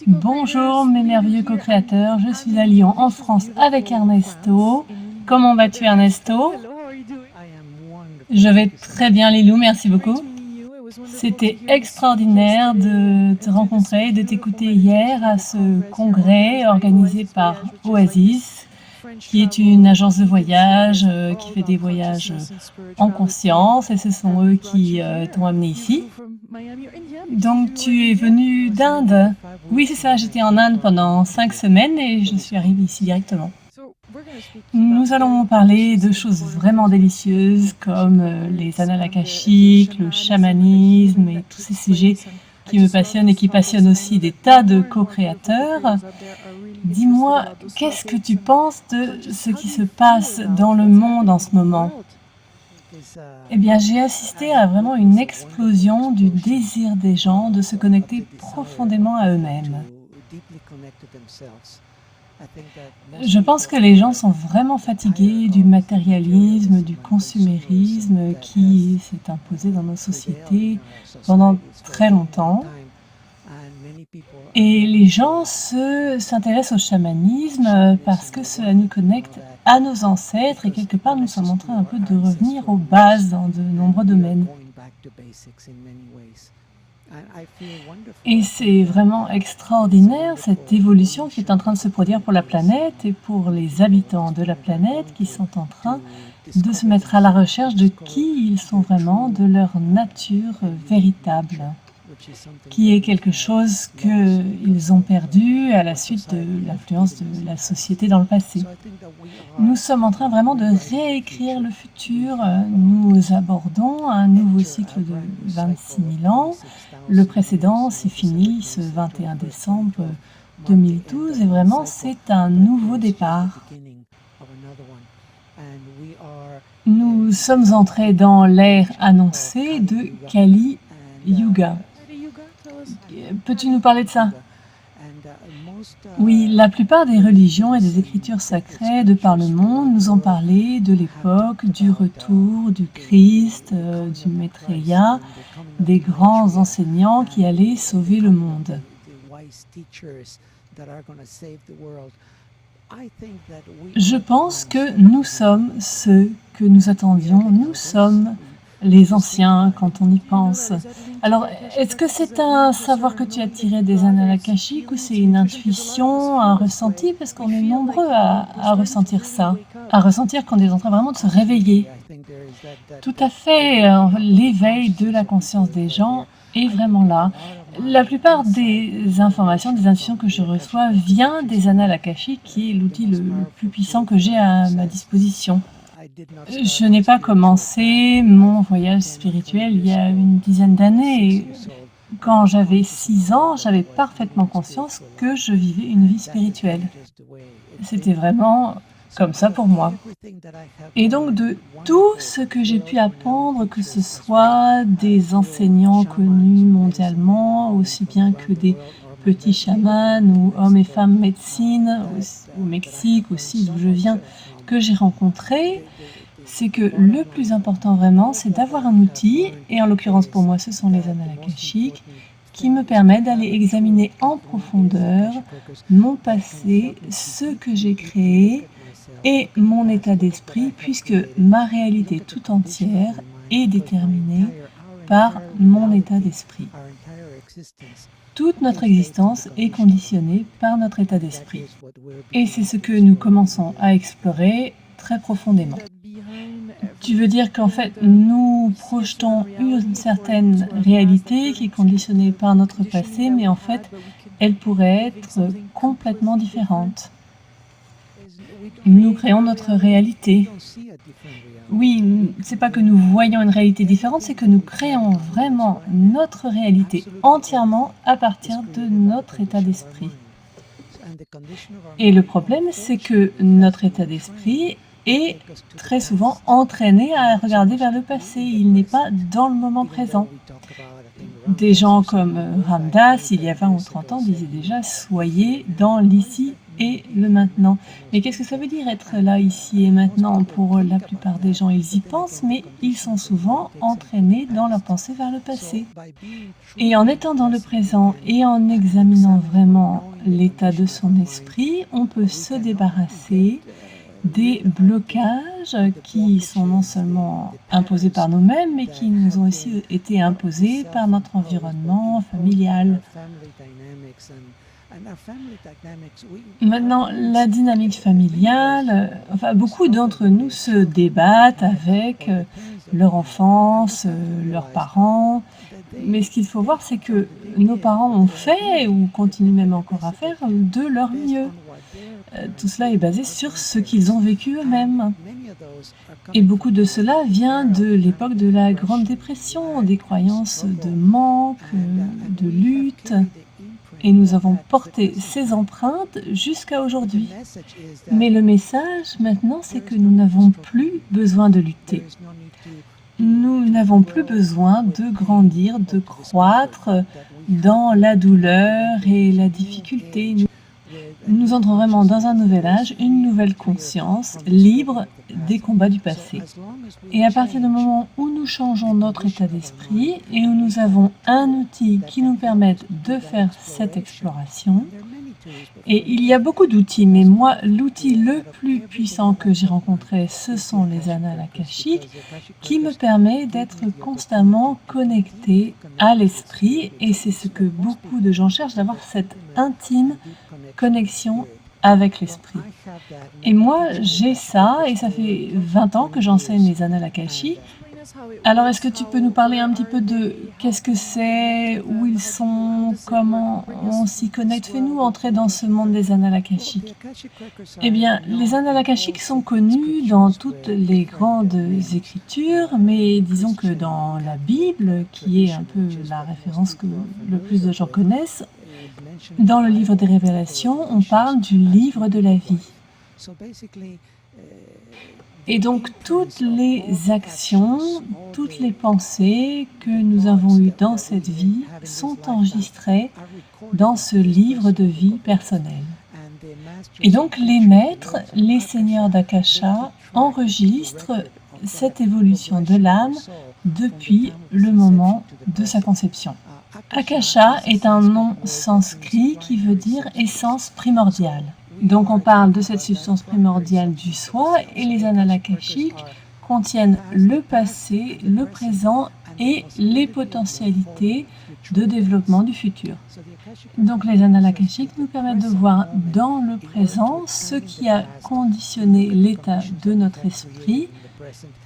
Bonjour mes merveilleux co-créateurs, je suis à Lyon en France avec Ernesto. Comment vas-tu Ernesto? Je vais très bien Lilou, merci beaucoup. C'était extraordinaire de te rencontrer, de t'écouter hier à ce congrès organisé par Oasis, qui est une agence de voyage qui fait des voyages en conscience, et ce sont eux qui t'ont amené ici. Donc tu es venu d'Inde? Oui, c'est ça, j'étais en Inde pendant 5 semaines et je suis arrivée ici directement. Nous allons parler de choses vraiment délicieuses comme les annales akashiques, le chamanisme et tous ces sujets qui me passionnent et qui passionnent aussi des tas de co-créateurs. Dis-moi, qu'est-ce que tu penses de ce qui se passe dans le monde en ce moment? Eh bien, j'ai assisté à vraiment une explosion du désir des gens de se connecter profondément à eux-mêmes. Je pense que les gens sont vraiment fatigués du matérialisme, du consumérisme qui s'est imposé dans nos sociétés pendant très longtemps. Et les gens s'intéressent au chamanisme parce que cela nous connecte à nos ancêtres et quelque part nous sommes en train un peu de revenir aux bases dans de nombreux domaines. Et c'est vraiment extraordinaire cette évolution qui est en train de se produire pour la planète et pour les habitants de la planète qui sont en train de se mettre à la recherche de qui ils sont vraiment, de leur nature véritable, qui est quelque chose qu'ils ont perdu à la suite de l'influence de la société dans le passé. Nous sommes en train vraiment de réécrire le futur. Nous abordons un nouveau cycle de 26 000 ans. Le précédent s'est fini ce 21 décembre 2012 et vraiment c'est un nouveau départ. Nous sommes entrés dans l'ère annoncée de Kali Yuga. Peux-tu nous parler de ça? Oui, la plupart des religions et des écritures sacrées de par le monde nous ont parlé de l'époque du retour du Christ, du Maitreya, des grands enseignants qui allaient sauver le monde. Je pense que nous sommes ceux que nous attendions, nous sommes les anciens quand on y pense. Alors, est-ce que c'est un savoir que tu as tiré des annales akashiques ou c'est une intuition, un ressenti? Parce qu'on est nombreux à ressentir ça, à ressentir qu'on est en train vraiment de se réveiller. Tout à fait, l'éveil de la conscience des gens est vraiment là. La plupart des informations, des intuitions que je reçois vient des annales akashiques, qui est l'outil le plus puissant que j'ai à ma disposition. Je n'ai pas commencé mon voyage spirituel il y a une dizaine d'années. Quand j'avais 6 ans, j'avais parfaitement conscience que je vivais une vie spirituelle. C'était vraiment comme ça pour moi. Et donc de tout ce que j'ai pu apprendre, que ce soit des enseignants connus mondialement, aussi bien que des petits chamans ou hommes et femmes médecine au Mexique aussi, d'où je viens, que j'ai rencontrés, c'est que le plus important vraiment, c'est d'avoir un outil, et en l'occurrence pour moi ce sont les annales akashiques, qui me permettent d'aller examiner en profondeur mon passé, ce que j'ai créé et mon état d'esprit, puisque ma réalité tout entière est déterminée par mon état d'esprit. Toute notre existence est conditionnée par notre état d'esprit. Et c'est ce que nous commençons à explorer très profondément. Tu veux dire qu'en fait, nous projetons une certaine réalité qui est conditionnée par notre passé, mais en fait, elle pourrait être complètement différente. Nous créons notre réalité. Oui, c'est pas que nous voyons une réalité différente, c'est que nous créons vraiment notre réalité entièrement à partir de notre état d'esprit. Et le problème, c'est que notre état d'esprit est très souvent entraîné à regarder vers le passé. Il n'est pas dans le moment présent. Des gens comme Ram Dass, il y a 20 ou 30 ans, disaient déjà « soyez dans l'ici et le maintenant. Mais qu'est-ce que ça veut dire être là, ici et maintenant? Pour la plupart des gens, ils y pensent, mais ils sont souvent entraînés dans leur pensée vers le passé. Et en étant dans le présent et en examinant vraiment l'état de son esprit, on peut se débarrasser des blocages qui sont non seulement imposés par nous-mêmes, mais qui nous ont aussi été imposés par notre environnement familial. Maintenant, la dynamique familiale, enfin, beaucoup d'entre nous se débattent avec leur enfance, leurs parents, mais ce qu'il faut voir, c'est que nos parents ont fait, ou continuent même encore à faire, de leur mieux. Tout cela est basé sur ce qu'ils ont vécu eux-mêmes. Et beaucoup de cela vient de l'époque de la Grande Dépression, des croyances de manque, de lutte, et nous avons porté ces empreintes jusqu'à aujourd'hui. Mais le message maintenant, c'est que nous n'avons plus besoin de lutter. Nous n'avons plus besoin de grandir, de croître dans la douleur et la difficulté. Nous entrons vraiment dans un nouvel âge, une nouvelle conscience, libre des combats du passé. Et à partir du moment où nous changeons notre état d'esprit et où nous avons un outil qui nous permette de faire cette exploration, et il y a beaucoup d'outils, mais moi, l'outil le plus puissant que j'ai rencontré, ce sont les annales akashiques, qui me permet d'être constamment connecté à l'esprit, et c'est ce que beaucoup de gens cherchent, d'avoir cette intime connexion avec l'esprit. Et moi, j'ai ça, et ça fait 20 ans que j'enseigne les annales akashiques. Alors, est-ce que tu peux nous parler un petit peu de qu'est-ce que c'est, où ils sont, comment on s'y connecte? Fais-nous entrer dans ce monde des annales akashiques. Eh bien, les annales akashiques sont connus dans toutes les grandes écritures, mais disons que dans la Bible, qui est un peu la référence que le plus de gens connaissent, dans le livre des Révélations, on parle du livre de la vie. Et donc, toutes les actions, toutes les pensées que nous avons eues dans cette vie sont enregistrées dans ce livre de vie personnel. Et donc, les maîtres, les seigneurs d'Akasha, enregistrent cette évolution de l'âme depuis le moment de sa conception. Akasha est un nom sanskrit qui veut dire essence primordiale. Donc on parle de cette substance primordiale du soi, et les annales akashiques contiennent le passé, le présent et les potentialités de développement du futur. Donc les annales akashiques nous permettent de voir dans le présent ce qui a conditionné l'état de notre esprit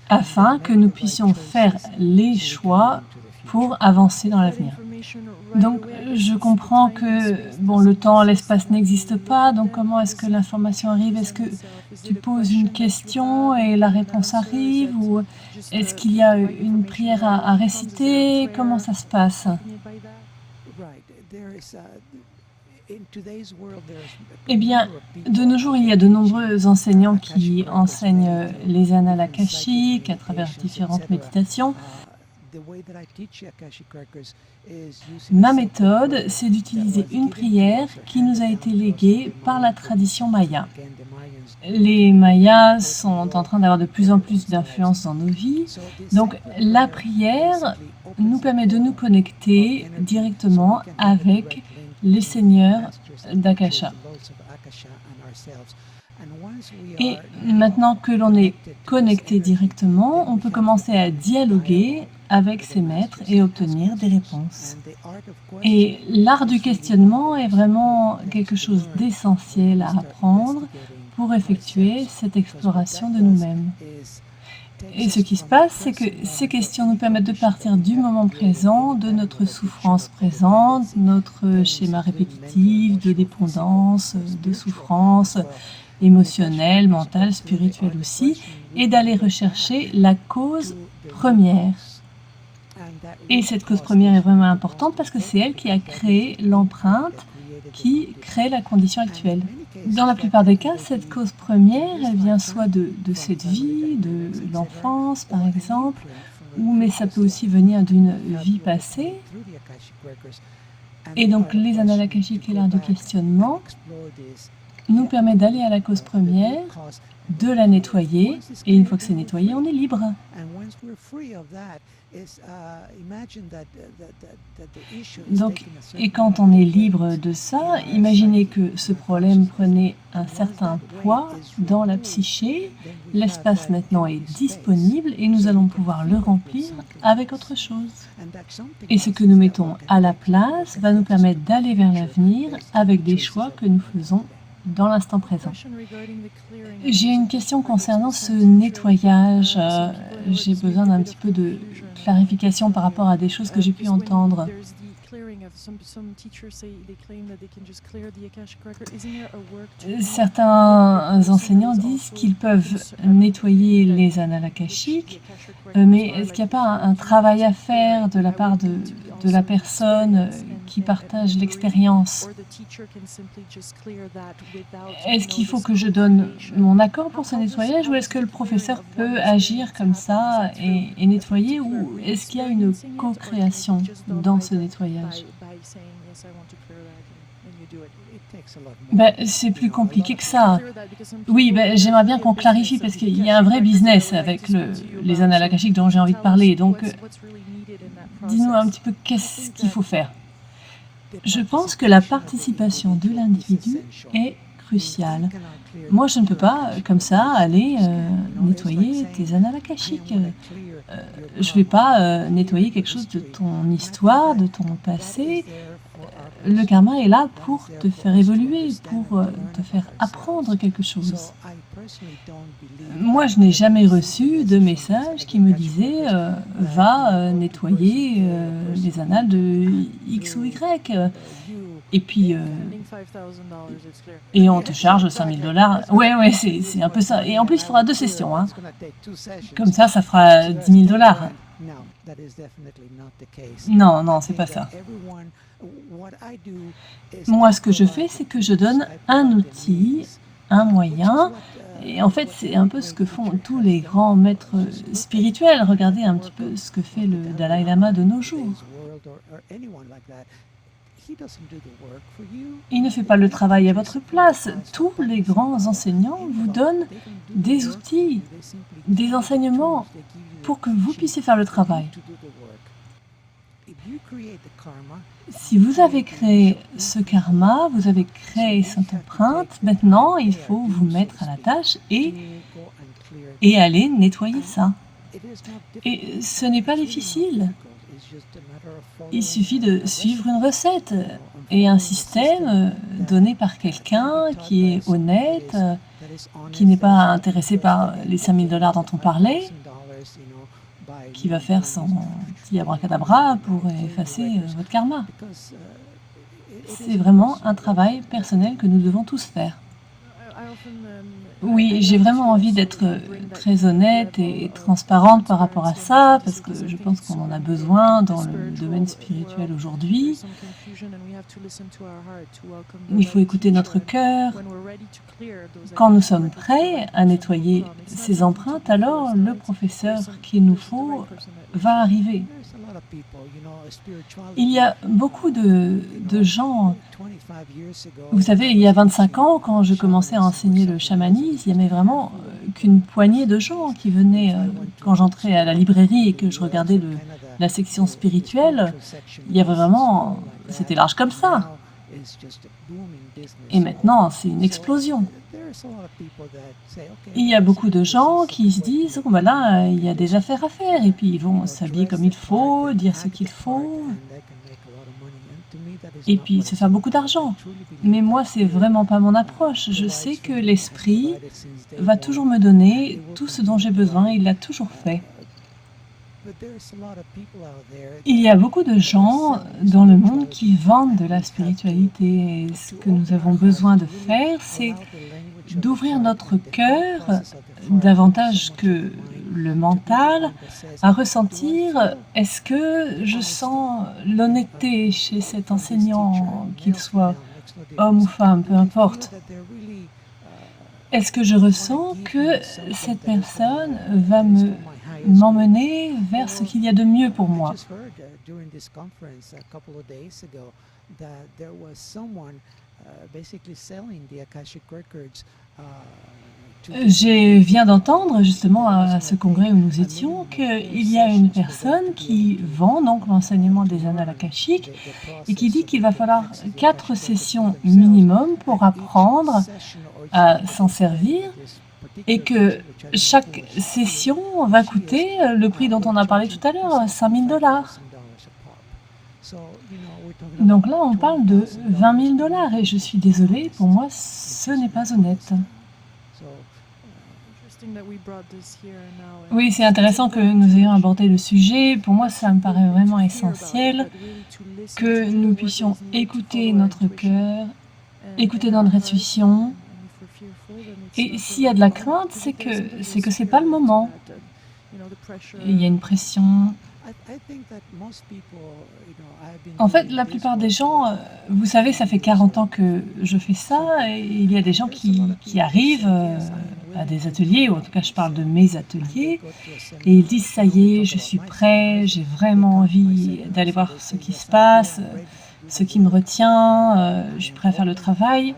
afin que nous puissions faire les choix pour avancer dans l'avenir. Donc, je comprends que bon, le temps, l'espace n'existe pas, donc comment est-ce que l'information arrive? Est-ce que tu poses une question et la réponse arrive, ou est-ce qu'il y a une prière à réciter? Comment ça se passe? Eh bien, de nos jours, il y a de nombreux enseignants qui enseignent les annales akashiques à travers différentes méditations. Ma méthode, c'est d'utiliser une prière qui nous a été léguée par la tradition maya. Les Mayas sont en train d'avoir de plus en plus d'influence dans nos vies, donc la prière nous permet de nous connecter directement avec les seigneurs d'Akasha. Et maintenant que l'on est connecté directement, on peut commencer à dialoguer avec ces maîtres et obtenir des réponses. Et l'art du questionnement est vraiment quelque chose d'essentiel à apprendre pour effectuer cette exploration de nous-mêmes. Et ce qui se passe, c'est que ces questions nous permettent de partir du moment présent, de notre souffrance présente, notre schéma répétitif de dépendance, de souffrance émotionnelle, mentale, spirituelle aussi, et d'aller rechercher la cause première. Et cette cause première est vraiment importante parce que c'est elle qui a créé l'empreinte qui crée la condition actuelle. Dans la plupart des cas, cette cause première, elle vient soit de cette vie, de l'enfance par exemple, mais ça peut aussi venir d'une vie passée. Et donc les annales akashiques et l'art du questionnement nous permet d'aller à la cause première, de la nettoyer, et une fois que c'est nettoyé, on est libre. Donc, et quand on est libre de ça, imaginez que ce problème prenait un certain poids dans la psyché, l'espace maintenant est disponible et nous allons pouvoir le remplir avec autre chose. Et ce que nous mettons à la place va nous permettre d'aller vers l'avenir avec des choix que nous faisons dans l'instant présent. J'ai une question concernant ce nettoyage. J'ai besoin d'un petit peu de clarification par rapport à des choses que j'ai pu entendre. Certains enseignants disent qu'ils peuvent nettoyer les annales akashiques, mais est-ce qu'il n'y a pas un travail à faire de la part de la personne qui partage l'expérience? Est-ce qu'il faut que je donne mon accord pour ce nettoyage ou est-ce que le professeur peut agir comme ça et nettoyer ou est-ce qu'il y a une co-création dans ce nettoyage? C'est plus compliqué que ça. Oui, j'aimerais bien qu'on clarifie parce qu'il y a un vrai business avec les annales akashiques dont j'ai envie de parler. Donc, dis-nous un petit peu qu'est-ce qu'il faut faire. Je pense que la participation de l'individu est cruciale. Moi, je ne peux pas, comme ça, aller nettoyer tes annales akashiques. Je ne vais pas nettoyer quelque chose de ton histoire, de ton passé. Le karma est là pour te faire évoluer, pour te faire apprendre quelque chose. Moi, je n'ai jamais reçu de message qui me disait va nettoyer les annales de X ou Y. Et puis, et on te charge 5 000 $. Ouais, c'est un peu ça. Et en plus, il faudra 2 sessions. Hein. Comme ça fera 10 000 $. Non, c'est pas ça. Moi, ce que je fais, c'est que je donne un outil, un moyen, et en fait, c'est un peu ce que font tous les grands maîtres spirituels. Regardez un petit peu ce que fait le Dalai Lama de nos jours. Il ne fait pas le travail à votre place. Tous les grands enseignants vous donnent des outils, des enseignements pour que vous puissiez faire le travail. Si vous avez créé ce karma, vous avez créé cette empreinte, maintenant il faut vous mettre à la tâche et aller nettoyer ça. Et ce n'est pas difficile. Il suffit de suivre une recette et un système donné par quelqu'un qui est honnête, qui n'est pas intéressé par les 5 000 $ dont on parlait, qui va faire son petit abracadabra pour effacer votre karma. C'est vraiment un travail personnel que nous devons tous faire. Oui, j'ai vraiment envie d'être très honnête et transparente par rapport à ça, parce que je pense qu'on en a besoin dans le domaine spirituel aujourd'hui. Il faut écouter notre cœur. Quand nous sommes prêts à nettoyer ces empreintes, alors le professeur qu'il nous faut va arriver. Il y a beaucoup de gens. Vous savez, il y a 25 ans, quand je commençais à enseigner le chamanisme, il n'y avait vraiment qu'une poignée de gens qui venaient, quand j'entrais à la librairie et que je regardais la section spirituelle, il y avait vraiment, c'était large comme ça. Et maintenant, c'est une explosion. Il y a beaucoup de gens qui se disent, oh, là, il y a des affaires à faire, et puis ils vont s'habiller comme il faut, dire ce qu'il faut, et puis se faire beaucoup d'argent. Mais moi, c'est vraiment pas mon approche. Je sais que l'esprit va toujours me donner tout ce dont j'ai besoin, il l'a toujours fait. Il y a beaucoup de gens dans le monde qui vendent de la spiritualité. Et ce que nous avons besoin de faire, c'est d'ouvrir notre cœur davantage que le mental à ressentir, est-ce que je sens l'honnêteté chez cet enseignant, qu'il soit homme ou femme, peu importe. Est-ce que je ressens que cette personne va m'emmener vers ce qu'il y a de mieux pour moi? Je viens d'entendre justement à ce congrès où nous étions qu'il y a une personne qui vend donc l'enseignement des annales akashiques et qui dit qu'il va falloir 4 sessions minimum pour apprendre à s'en servir et que chaque session va coûter le prix dont on a parlé tout à l'heure, 5 000 $. Donc là, on parle de 20 000 $ et je suis désolée, pour moi, ce n'est pas honnête. Oui, c'est intéressant que nous ayons abordé le sujet. Pour moi, ça me paraît vraiment essentiel que nous puissions écouter notre cœur, écouter notre intuition. Et s'il y a de la crainte, c'est que c'est pas le moment. Il y a une pression. En fait, la plupart des gens, vous savez, ça fait 40 ans que je fais ça, et il y a des gens qui arrivent à des ateliers, ou en tout cas je parle de mes ateliers, et ils disent ça y est, je suis prêt, j'ai vraiment envie d'aller voir ce qui se passe, ce qui me retient, je suis prêt à faire le travail.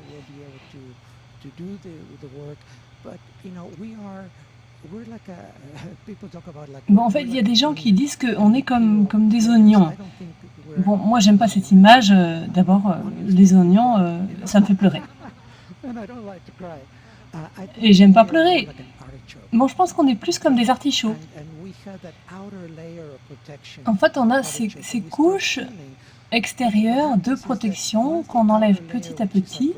Bon, en fait, il y a des gens qui disent qu'on est comme des oignons. Bon, moi, j'aime pas cette image. D'abord, les oignons, ça me fait pleurer. Et j'aime pas pleurer. Bon, je pense qu'on est plus comme des artichauts. En fait, on a ces couches extérieures de protection qu'on enlève petit à petit.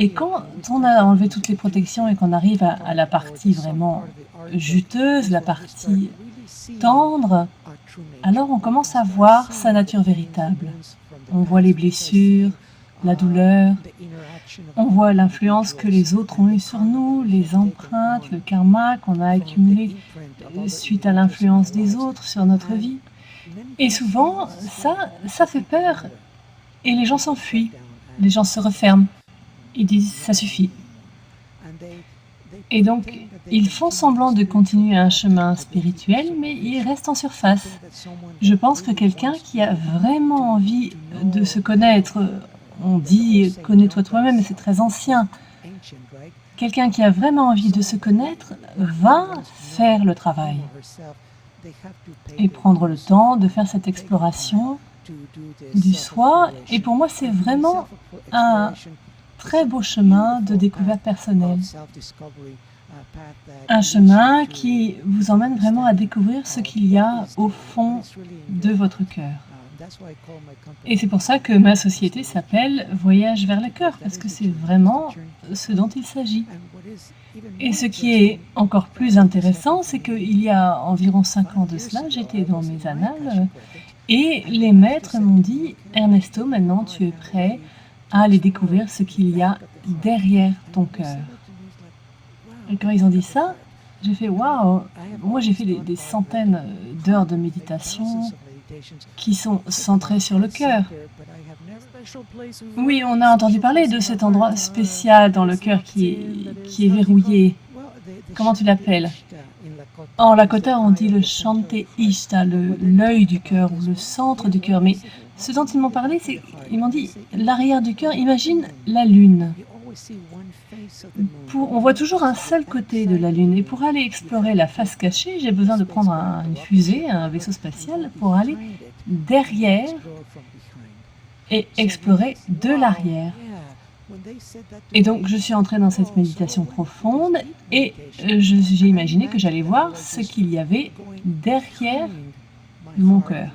Et quand on a enlevé toutes les protections et qu'on arrive à la partie vraiment juteuse, la partie tendre, alors on commence à voir sa nature véritable. On voit les blessures, la douleur, on voit l'influence que les autres ont eue sur nous, les empreintes, le karma qu'on a accumulé suite à l'influence des autres sur notre vie. Et souvent, ça fait peur et les gens s'enfuient, les gens se referment. Ils disent « ça suffit ». Et donc, ils font semblant de continuer un chemin spirituel, mais ils restent en surface. Je pense que quelqu'un qui a vraiment envie de se connaître, on dit « connais-toi toi-même », mais c'est très ancien. Quelqu'un qui a vraiment envie de se connaître va faire le travail et prendre le temps de faire cette exploration du soi. Et pour moi, c'est vraiment un très beau chemin de découverte personnelle. Un chemin qui vous emmène vraiment à découvrir ce qu'il y a au fond de votre cœur. Et c'est pour ça que ma société s'appelle Voyage vers le cœur, parce que c'est vraiment ce dont il s'agit. Et ce qui est encore plus intéressant, c'est qu'il y a environ 5 ans de cela, j'étais dans mes annales, et les maîtres m'ont dit « Ernesto, maintenant tu es prêt à aller découvrir ce qu'il y a derrière ton cœur. » Et quand ils ont dit ça, j'ai fait « Waouh !» Moi, j'ai fait des centaines d'heures de méditation qui sont centrées sur le cœur. Oui, on a entendu parler de cet endroit spécial dans le cœur qui est verrouillé. Comment tu l'appelles? En Lakota, on dit le Shanti Ishta, l'œil du cœur ou le centre du cœur. Mais ce dont ils m'ont parlé, c'est ils m'ont dit l'arrière du cœur. Imagine la lune. On voit toujours un seul côté de la lune. Et pour aller explorer la face cachée, j'ai besoin de prendre une fusée, un vaisseau spatial, pour aller derrière et explorer de l'arrière. Et donc, je suis entrée dans cette méditation profonde et j'ai imaginé que j'allais voir ce qu'il y avait derrière mon cœur.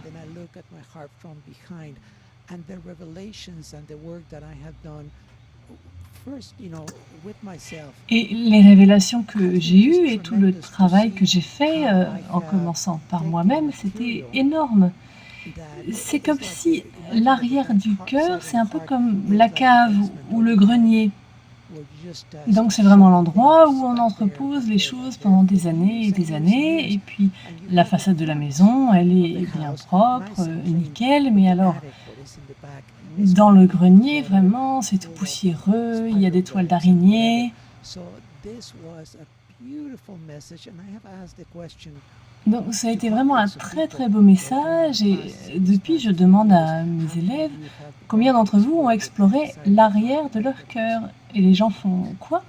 Et les révélations que j'ai eues et tout le travail que j'ai fait en commençant par moi-même, c'était énorme. C'est comme si l'arrière du cœur, c'est un peu comme la cave ou le grenier. Donc c'est vraiment l'endroit où on entrepose les choses pendant des années, et puis la façade de la maison, elle est bien propre, nickel, mais alors dans le grenier, vraiment, c'est tout poussiéreux, il y a des toiles d'araignée. Donc ça a été vraiment un très, très beau message et depuis je demande à mes élèves: «Combien d'entre vous ont exploré l'arrière de leur cœur?» Et les gens font: «Quoi?»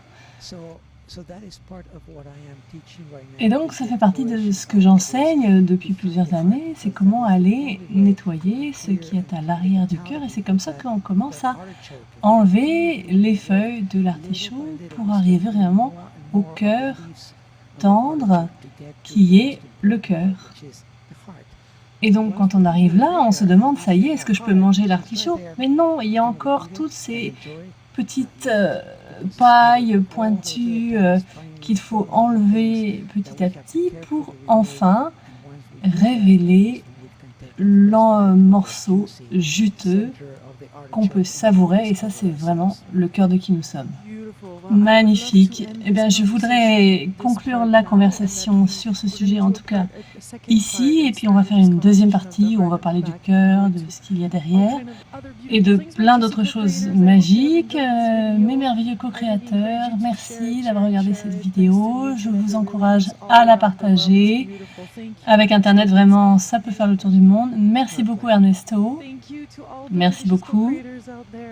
Et donc ça fait partie de ce que j'enseigne depuis plusieurs années, c'est comment aller nettoyer ce qui est à l'arrière du cœur et c'est comme ça qu'on commence à enlever les feuilles de l'artichaut pour arriver vraiment au cœur tendre qui est le cœur. Et donc quand on arrive là, on se demande: «Ça y est, est-ce que je peux manger l'artichaut?» Mais non, il y a encore toutes ces petites, pailles pointues, qu'il faut enlever petit à petit pour enfin révéler morceau juteux qu'on peut savourer et ça, c'est vraiment le cœur de qui nous sommes. Magnifique. Eh bien, je voudrais conclure la conversation sur ce sujet, en tout cas ici, et puis on va faire une deuxième partie où on va parler du cœur, de ce qu'il y a derrière et de plein d'autres choses magiques. Mes merveilleux co-créateurs, merci d'avoir regardé cette vidéo. Je vous encourage à la partager. Avec Internet, vraiment, ça peut faire le tour du monde. Merci beaucoup Ernesto. Merci beaucoup.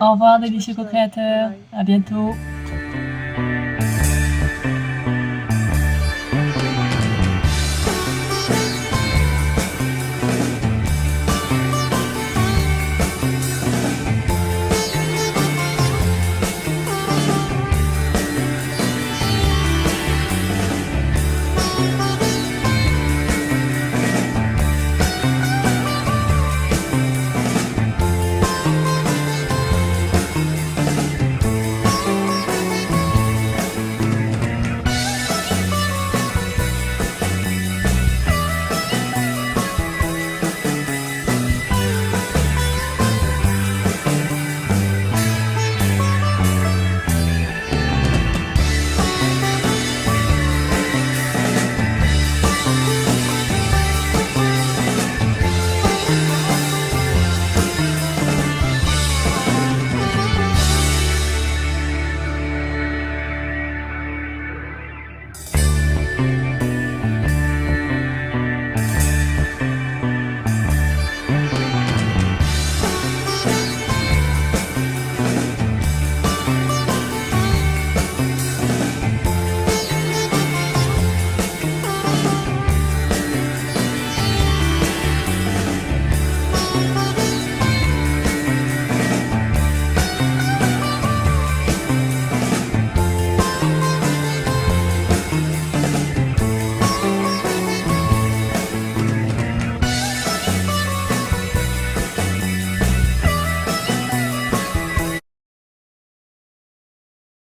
Au revoir, délicieux co-créateurs. À bientôt.